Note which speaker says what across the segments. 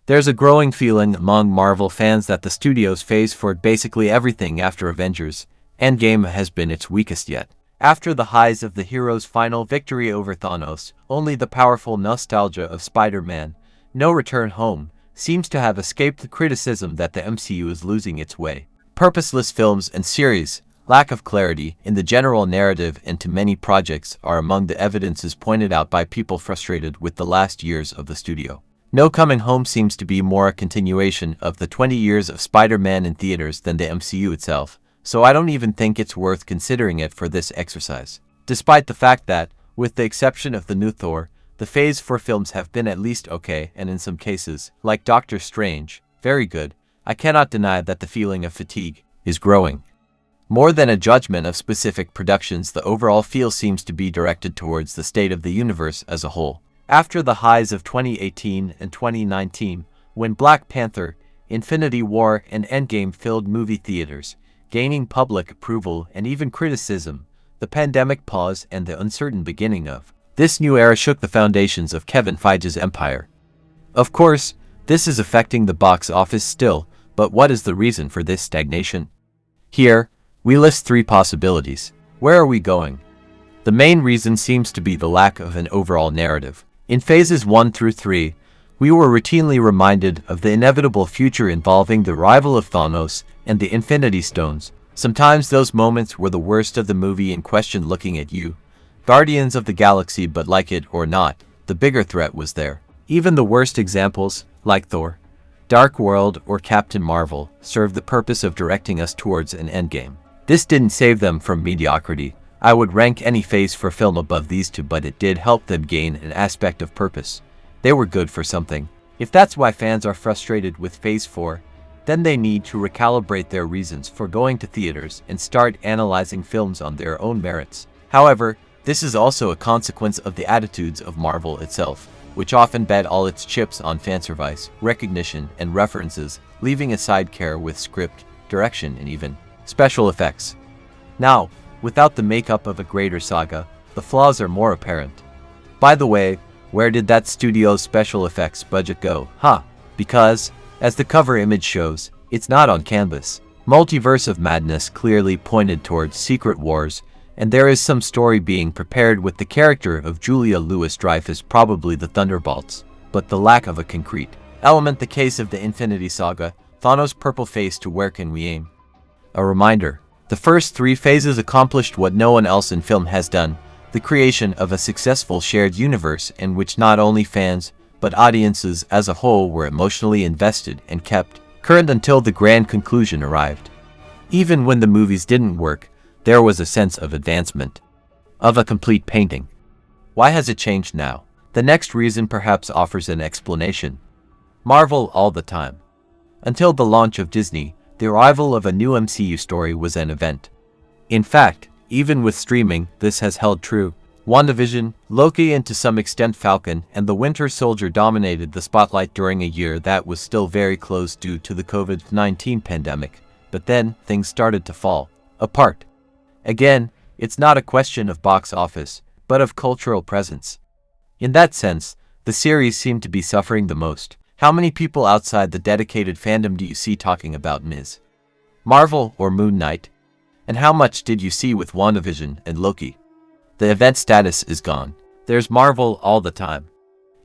Speaker 1: There's a growing feeling among Marvel fans that the studio's phase for basically everything after Avengers Endgame has been its weakest yet. After the highs of the hero's final victory over Thanos, only the powerful nostalgia of Spider-Man, No Return Home, seems to have escaped the criticism that the MCU is losing its way. Purposeless films and series, lack of clarity in the general narrative and too many projects are among the evidences pointed out by people frustrated with the last years of the studio. No Coming Home seems to be more a continuation of the 20 years of Spider-Man in theaters than the MCU itself, so I don't even think it's worth considering it for this exercise. Despite the fact that, with the exception of the new Thor, the phase 4 films have been at least okay and in some cases, like Doctor Strange, very good, I cannot deny that the feeling of fatigue is growing. More than a judgment of specific productions, the overall feel seems to be directed towards the state of the universe as a whole. After the highs of 2018 and 2019, when Black Panther, Infinity War and Endgame filled movie theaters, gaining public approval and even criticism, the pandemic pause and the uncertain beginning of this new era shook the foundations of Kevin Feige's empire. Of course, this is affecting the box office still, but what is the reason for this stagnation? Here, we list 3 possibilities. Where are we going? The main reason seems to be the lack of an overall narrative. In phases 1 through 3, we were routinely reminded of the inevitable future involving the arrival of Thanos and the Infinity Stones. Sometimes those moments were the worst of the movie in question looking at you. Guardians of the Galaxy, but like it or not, the bigger threat was there. Even the worst examples, like Thor, Dark World or Captain Marvel, served the purpose of directing us towards an endgame. This didn't save them from mediocrity. I would rank any phase 4 film above these 2, but it did help them gain an aspect of purpose. They were good for something. If that's why fans are frustrated with phase 4, then they need to recalibrate their reasons for going to theaters and start analyzing films on their own merits. However, this is also a consequence of the attitudes of Marvel itself, which often bet all its chips on fanservice, recognition, and references, leaving aside care with script, direction, and even special effects. Now, without the makeup of a greater saga, the flaws are more apparent. By the way, where did that studio's special effects budget go? Because, as the cover image shows, it's not on canvas. Multiverse of Madness clearly pointed towards Secret Wars, and there is some story being prepared with the character of Julia Louis-Dreyfus, probably the Thunderbolts, but the lack of a concrete element. The case of the Infinity Saga, Thanos' purple face to where can we aim? A reminder, the first 3 phases accomplished what no one else in film has done, the creation of a successful shared universe in which not only fans, but audiences as a whole were emotionally invested and kept current until the grand conclusion arrived. Even when the movies didn't work, there was a sense of advancement, of a complete painting. Why has it changed now? The next reason perhaps offers an explanation. Marvel all the time. Until the launch of Disney, the arrival of a new MCU story was an event. In fact, even with streaming, this has held true. WandaVision, Loki, and to some extent Falcon and the Winter Soldier dominated the spotlight during a year that was still very closed due to the COVID-19 pandemic, but then things started to fall apart. Again, it's not a question of box office, but of cultural presence. In that sense, the series seemed to be suffering the most. How many people outside the dedicated fandom do you see talking about Ms. Marvel or Moon Knight? And how much did you see with WandaVision and Loki? The event status is gone. There's Marvel all the time.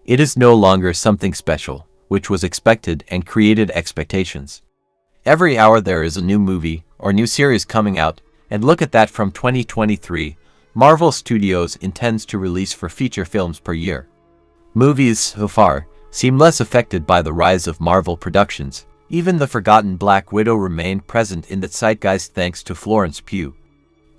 Speaker 1: It is no longer something special, which was expected and created expectations. Every hour there is a new movie or new series coming out, and look at that from 2023, Marvel Studios intends to release 4 feature films per year. Movies, so far, seem less affected by the rise of Marvel productions. Even the forgotten Black Widow remained present in the zeitgeist thanks to Florence Pugh.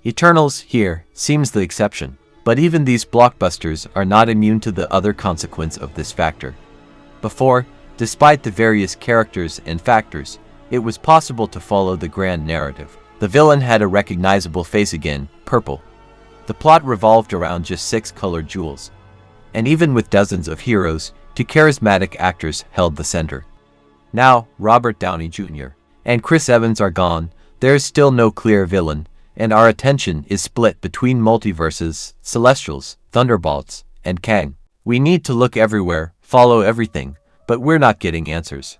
Speaker 1: Eternals, here, seems the exception. But even these blockbusters are not immune to the other consequence of this factor. Before, despite the various characters and factors, it was possible to follow the grand narrative. The villain had a recognizable face again, purple. The plot revolved around just 6 colored jewels. And even with dozens of heroes, 2 charismatic actors held the center. Now, Robert Downey Jr. and Chris Evans are gone, there is still no clear villain, and our attention is split between multiverses, Celestials, Thunderbolts, and Kang. We need to look everywhere, follow everything, but we're not getting answers.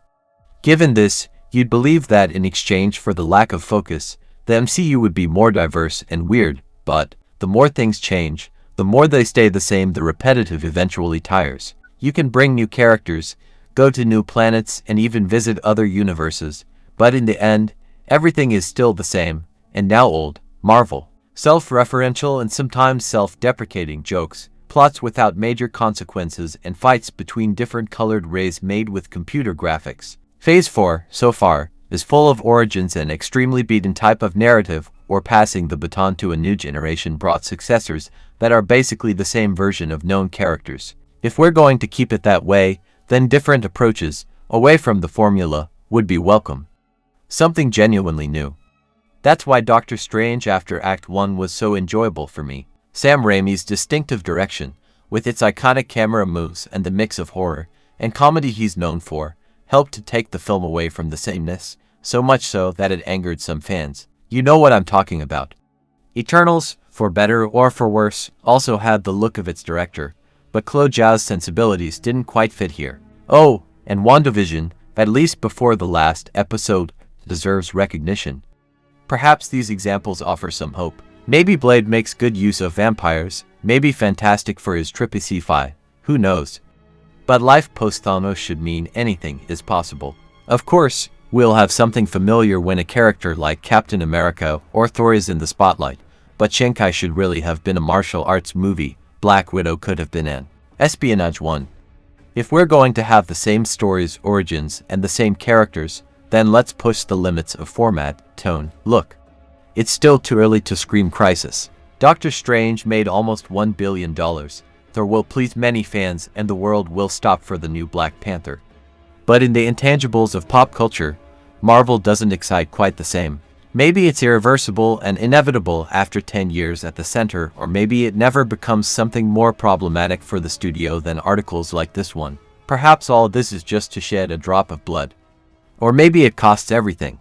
Speaker 1: Given this, you'd believe that in exchange for the lack of focus, the MCU would be more diverse and weird, but the more things change, the more they stay the same. The repetitive eventually tires. You can bring new characters, go to new planets, and even visit other universes, but in the end, everything is still the same, and now old. Marvel. Self-referential and sometimes self-deprecating jokes, plots without major consequences, and fights between different colored rays made with computer graphics. Phase 4, so far, is full of origins and extremely beaten type of narrative, or passing the baton to a new generation brought successors that are basically the same version of known characters. If we're going to keep it that way, then different approaches, away from the formula, would be welcome. Something genuinely new. That's why Doctor Strange after Act 1 was so enjoyable for me. Sam Raimi's distinctive direction, with its iconic camera moves and the mix of horror and comedy he's known for, helped to take the film away from the sameness, so much so that it angered some fans. You know what I'm talking about. Eternals, for better or for worse, also had the look of its director, but Chloe Zhao's sensibilities didn't quite fit here. Oh, and WandaVision, at least before the last episode, deserves recognition. Perhaps these examples offer some hope. Maybe Blade makes good use of vampires, maybe Fantastic for his trippy sci-fi, who knows. But life post-Thanos should mean anything is possible. Of course, we'll have something familiar when a character like Captain America or Thor is in the spotlight, but Shanghai should really have been a martial arts movie. Black Widow could have been an espionage one. If we're going to have the same stories, origins, and the same characters, then let's push the limits of format, tone, look. It's still too early to scream crisis. Doctor Strange made almost $1 billion. Thor will please many fans and the world will stop for the new Black Panther. But in the intangibles of pop culture, Marvel doesn't excite quite the same. Maybe it's irreversible and inevitable after 10 years at the center, or maybe it never becomes something more problematic for the studio than articles like this one. Perhaps all this is just to shed a drop of blood. Or maybe it costs everything.